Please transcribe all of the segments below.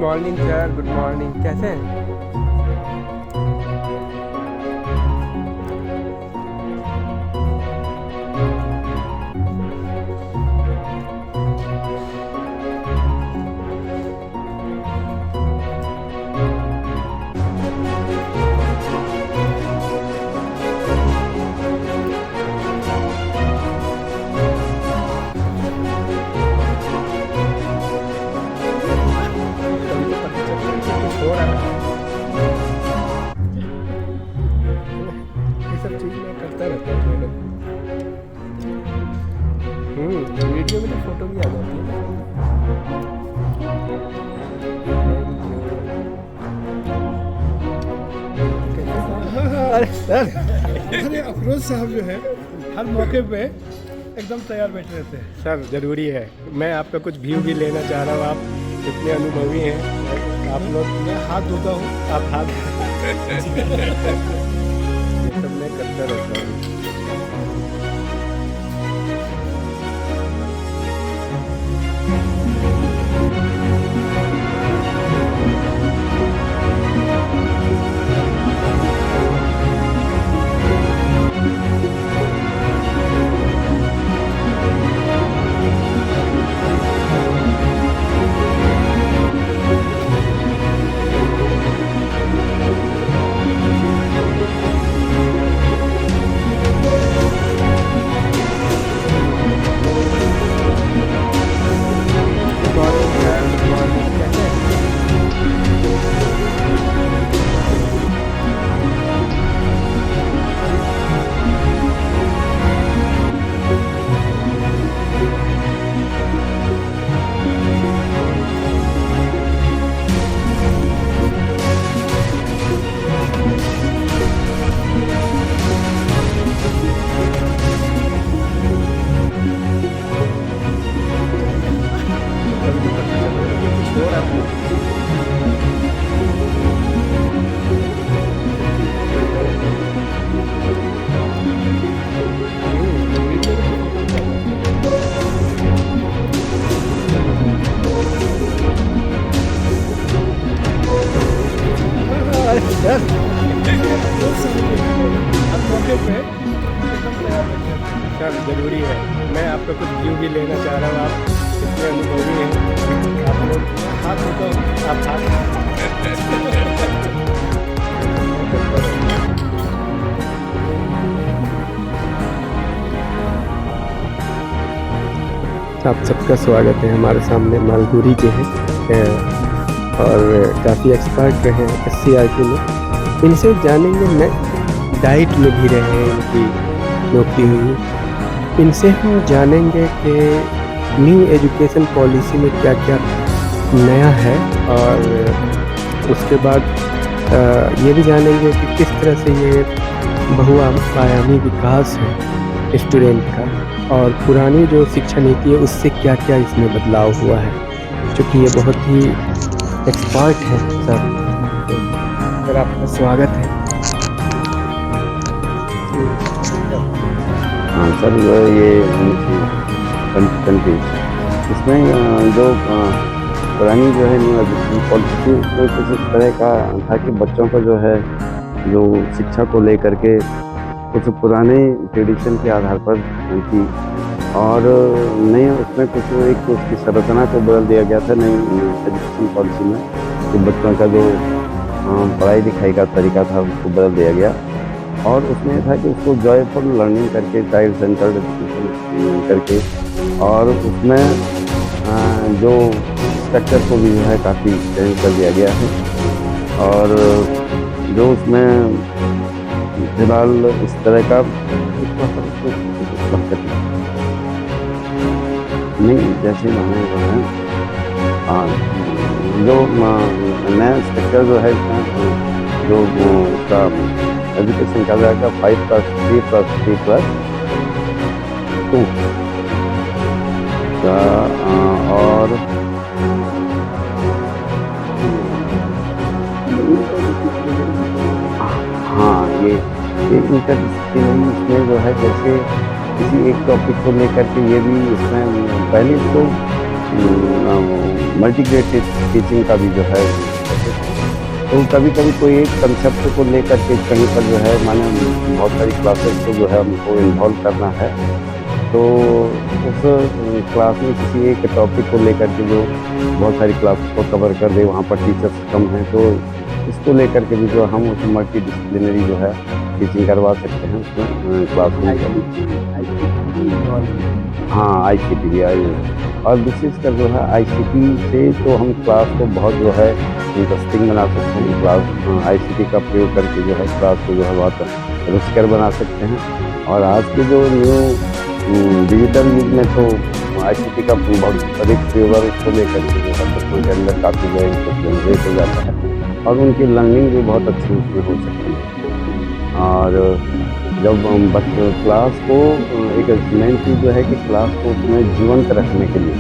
Morning sir, good morning. कैसे हैं? कभी तो पता चल रहा है कि कुछ हो रहा है। ये सब चीज़ मैं करता रहता हूँ मैडम। वीडियो में तो फोटो भी आ जाती है ना। कैसे साहब? अरे सर, अरे अफरोज साहब जो है हर मौके पे एकदम तैयार बैठे रहते हैं। सर ज़रूरी है। मैं आपका कुछ व्यू भी लेना चाह रहा हूँ। आप इतने अनुभवी हैं। आप लोग मैं हाथ धोता हूँ। आप हाथ ये सब मैं करता रहता हूँ। Good morning sir, good morning. कैसे हैं? कभी तो पता चल रहा है कि कुछ हो रहा है। वीडियो में तो फोटो भी आ जाती है। अरे सर, अफरोज साहब जो है हर मौके पे एकदम तैयार बैठे रहते हैं। सर ज़रूरी है। मैं आपका कुछ व्यू भी लेना चाह रहा हूँ। आप इतने अनुभवी हैं। आप लोग मैं हाथ धोता हूँ। आप हाथ आप सबका स्वागत है। हमारे सामने मालगुरी जी हैं और काफ़ी एक्सपर्ट रहे हैं SCRT में। इनसे जानेंगे न डाइट में भी रहे हैं, इनकी नौकरी हुई। इनसे हम जानेंगे कि न्यू एजुकेशन पॉलिसी में क्या क्या नया है और उसके बाद ये भी जानेंगे कि किस तरह से ये बहुआयामी विकास है स्टूडेंट का और पुरानी जो शिक्षा नीति है उससे क्या क्या इसमें बदलाव हुआ है, क्योंकि ये बहुत ही एक्सपर्ट है सर। सर आपका स्वागत है। हाँ सर, ये कंट्री इसमें जो पुरानी जो है न्यू एजुकेशन पॉलिसी तो कुछ इस तरह का था कि बच्चों को जो है जो शिक्षा को लेकर के कुछ पुराने ट्रेडिशन के आधार पर थी और नए उसमें कुछ एक उसकी संरचना को बदल दिया गया था नई एजुकेशन पॉलिसी में कि बच्चों का जो पढ़ाई लिखाई का तरीका था उसको बदल दिया गया और उसमें यह था कि उसको जॉयफुल लर्निंग करके चाइल्ड सेंटर्ड एजुकेशन करके और उसमें जो स्ट्रक्चर को भी जो है काफ़ी चेंज कर दिया गया है और जो उसमें फिलहाल इस तरह का नहीं जैसे हमें जो है जो नया स्ट्रक्चर जो है जो उसका एजुकेशन का जाएगा 5+3+3+2 का और हाँ ये इंटरडिसिप्लिनरी इसमें जो है जैसे किसी एक टॉपिक को लेकर के ये भी इसमें पहले तो मल्टीग्रेड टीचिंग का भी जो है, तो कभी कभी कोई एक कंसेप्ट को लेकर के कहीं पर जो है माने बहुत सारी क्लासेस को जो है हमको इन्वॉल्व करना है, तो उस क्लास में किसी एक टॉपिक को लेकर के जो बहुत सारी क्लास को कवर कर दे, वहाँ पर टीचर्स कम हैं, तो इसको लेकर के भी जो हम उस मल्टी डिसिप्लिनरी जो है टीचिंग करवा सकते हैं उसमें क्लासरूम का। हाँ, ICT भी आई है। और विशेषकर जो है ICT से तो हम क्लास को बहुत जो है इंटरेस्टिंग बना सकते हैं। क्लास ICT का प्रयोग करके जो है क्लास को जो है बहुत रुचिकर बना सकते हैं। और आज के जो न्यू डिजिटल युग में तो ICT का बहुत अधिक प्रयोग है, उसको लेकर के जो है बच्चों के अंदर काफ़ी जो है इंटरेस्ट जनरेट हो जाता है और उनकी लर्निंग भी बहुत अच्छी उसमें हो सकती है। और जब बच्चों क्लास को एक मेन चीज़ जो है कि क्लास को उसमें जीवंत रखने के लिए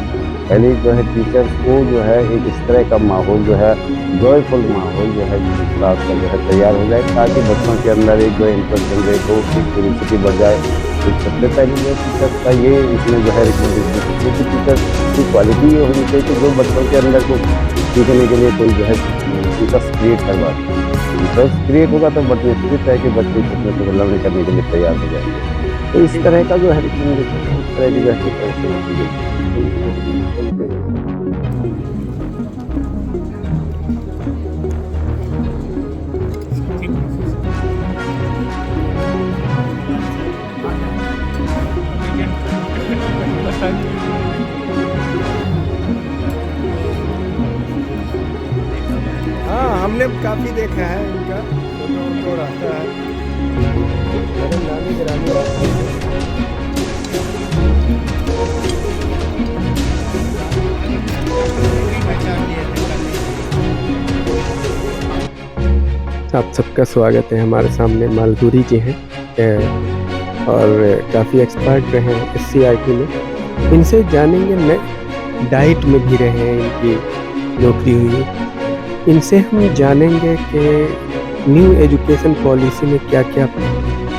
पहले जो है टीचर्स को जो है एक इस तरह का माहौल जो है जॉयफुल माहौल जो है क्लास का जो है तैयार हो जाए, ताकि बच्चों के अंदर एक जो इंटरेस्ट जनरेट हो, एक क्यूरियोसिटी बढ़ जाए। तो सबसे पहले जो टीचर्स का ये इसमें जो है रिकमेंडेशन क्योंकि टीचर्स की क्वालिटी ये होनी चाहिए कि जो बच्चों के अंदर को सीखने के लिए कोई जो है इंटरेस्ट क्रिएट करवा, इंटरेस्ट क्रिएट होगा तो बच्चे निश्चित है कि बच्चे कितने को लर्न करने के लिए तैयार हो जाएंगे। तो इस तरह का जो है रिकमेंडेशन इस तरह की जो है हाँ, हमने काफ़ी देखा है इनका फोटो रहता है। मेरे नानी ग्रामी रहती है। आप सबका स्वागत है। हमारे सामने मालगुरी जी हैं और काफ़ी एक्सपर्ट रहे हैं SCRT में। इनसे जानेंगे, नए डाइट में भी रहे हैं, इनकी नौकरी हुई है। इनसे हम जानेंगे कि न्यू एजुकेशन पॉलिसी में क्या क्या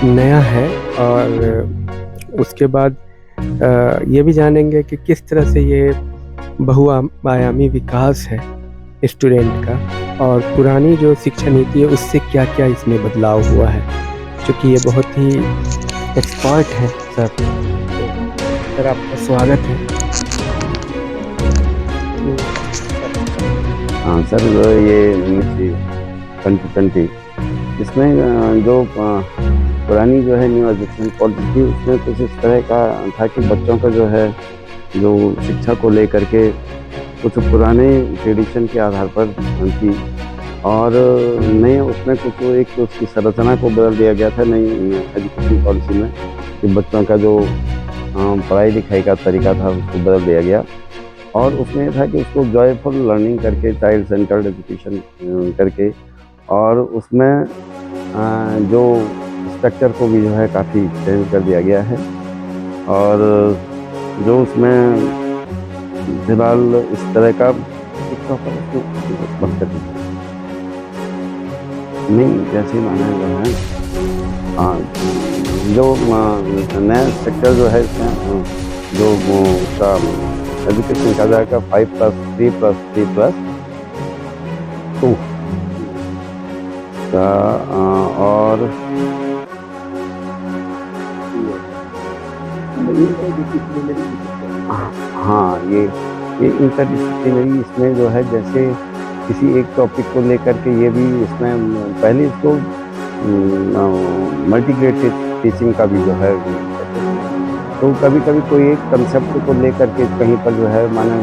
नया है और उसके बाद ये भी जानेंगे कि किस तरह से ये बहुआयामी विकास है स्टूडेंट का और पुरानी जो शिक्षा नीति है उससे क्या क्या इसमें बदलाव हुआ है, क्योंकि ये बहुत ही एक्सपर्ट हैं सर आपका स्वागत है। हाँ सर, ये 2020 इसमें जो पुरानी जो है न्यू एजुकेशन पॉलिसी थी उसमें कुछ इस तरह का था कि बच्चों का जो है जो शिक्षा को लेकर के कुछ पुराने ट्रेडिशन के आधार पर थी और नए उसमें कुछ एक उसकी संरचना को बदल दिया गया था नई एजुकेशन पॉलिसी में कि बच्चों का जो पढ़ाई लिखाई का तरीका था उसको बदल दिया गया और उसमें था कि उसको जॉयफुल लर्निंग करके चाइल्ड सेंटर्ड एजुकेशन करके और उसमें जो स्ट्रक्चर को भी जो है काफ़ी चेंज कर दिया गया है और जो उसमें फिलहाल इस तरह का नहीं जैसे माना जो है जो नया स्ट्रक्चर जो है इसमें जो उसका एजुकेशन का जाएगा 5+3+3+2 का और हाँ ये इंटरडिसिप्लिनरी इसमें जो है जैसे किसी एक टॉपिक को लेकर के ये भी इसमें पहले इसको मल्टीग्रेड टीचिंग का भी जो है तो कभी कभी कोई एक कंसेप्ट को लेकर के कहीं पर जो है माने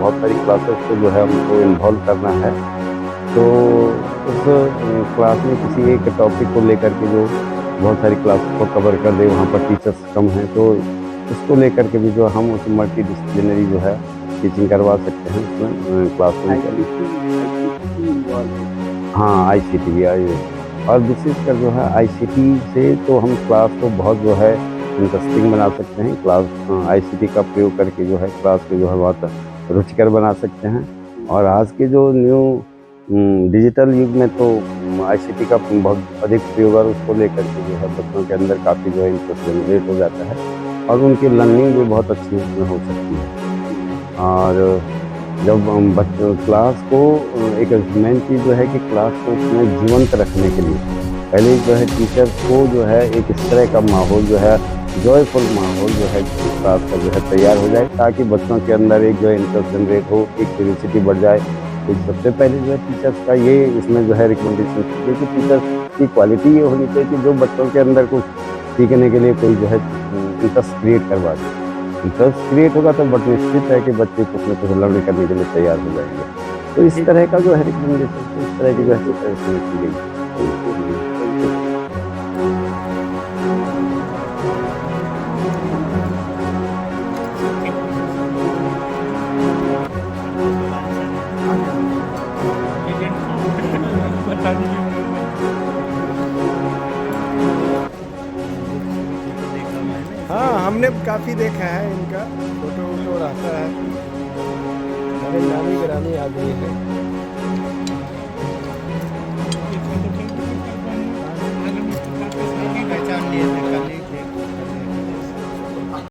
बहुत सारी क्लासेस को जो है हमको इन्वॉल्व करना है, तो उस क्लास में किसी एक टॉपिक को लेकर के जो बहुत सारी क्लास को कवर कर दे, वहाँ पर टीचर्स कम हैं, तो उसको लेकर के भी जो हम उस मल्टी डिसिप्लिनरी जो है टीचिंग करवा सकते हैं उसमें क्लासरूम का। हाँ, ICT भी आई है और विशेषकर जो है ICT से तो हम क्लास को बहुत जो है इंटरेस्टिंग बना सकते हैं। क्लास ICT का प्रयोग करके जो है क्लास को जो है बहुत रुचिकर बना सकते हैं और आज के जो न्यू डिजिटल युग में तो ICT का बहुत अधिक प्रयोग और उसको लेकर के जो है बच्चों के अंदर काफ़ी जो है इंटरेस्ट जनरेट हो जाता है और उनकी लर्निंग भी बहुत अच्छी हो सकती है। और जब हम बच्चों क्लास को एक मेन चीज़ जो है कि क्लास को उसमें जीवंत रखने के लिए पहले जो है टीचर को जो है एक इस तरह का माहौल जो है जॉयफुल माहौल जो है क्लास का जो है तैयार हो जाए, ताकि बच्चों के अंदर एक जो है इंटरेस्ट जनरेट हो, एक क्यूरियोसिटी बढ़ जाए। तो सबसे पहले जो है टीचर्स का ये इसमें जो है रिकमेंडेशन है कि टीचर्स की क्वालिटी ये होनी चाहिए कि जो बच्चों के अंदर कुछ सीखने के लिए कोई जो है इंटरेस्ट क्रिएट करवा दे। इंटरेस्ट क्रिएट होगा तो बट निश्चित है कि बच्चे कुछ न कुछ लर्न करने के लिए तैयार हो जाएंगे। तो इस तरह का जो है रिकमेंडेशन इस तरह की जो है की गई। हाँ, हमने काफ़ी देखा है इनका फोटो वोटो रहता है। हमारे नामी ग्रामी आदमी है।